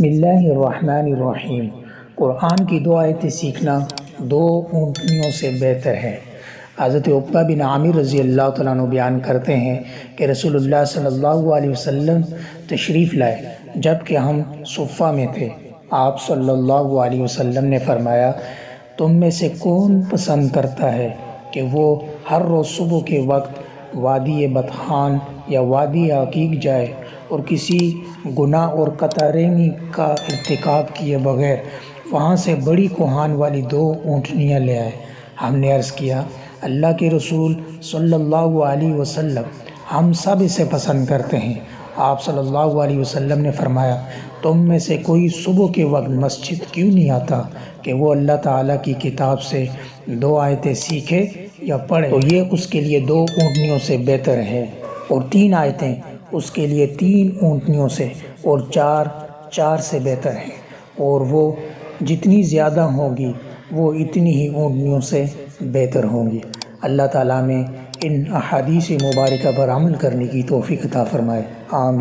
بسم اللہ الرحمن الرحیم۔ قرآن کی دو آیتیں سیکھنا دو اونٹنیوں سے بہتر ہے۔ حضرت عقبہ بن عامر رضی اللہ تعالیٰ عنہ بیان کرتے ہیں کہ رسول اللہ صلی اللہ علیہ وسلم تشریف لائے جب کہ ہم صفہ میں تھے۔ آپ صلی اللہ علیہ وسلم نے فرمایا، تم میں سے کون پسند کرتا ہے کہ وہ ہر روز صبح کے وقت وادی بطحان یا وادی عقیق جائے اور کسی گناہ اور قطارینی کا ارتکاب کیے بغیر وہاں سے بڑی کوہان والی دو اونٹنیاں لے آئے؟ ہم نے عرض کیا، اللہ کے رسول صلی اللہ علیہ وسلم، ہم سب اسے پسند کرتے ہیں۔ آپ صلی اللہ علیہ وسلم نے فرمایا، تم میں سے کوئی صبح کے وقت مسجد کیوں نہیں آتا کہ وہ اللہ تعالیٰ کی کتاب سے دو آیتیں سیکھے یا پڑھے، تو یہ اس کے لیے دو اونٹنیوں سے بہتر ہے، اور تین آیتیں اس کے لیے تین اونٹنیوں سے اور چار سے بہتر ہیں، اور وہ جتنی زیادہ ہوں گی وہ اتنی ہی اونٹنیوں سے بہتر ہوں گی۔ اللہ تعالیٰ میں ان احادیث مبارکہ پر عمل کرنے کی توفیق عطا فرمائے، آمین۔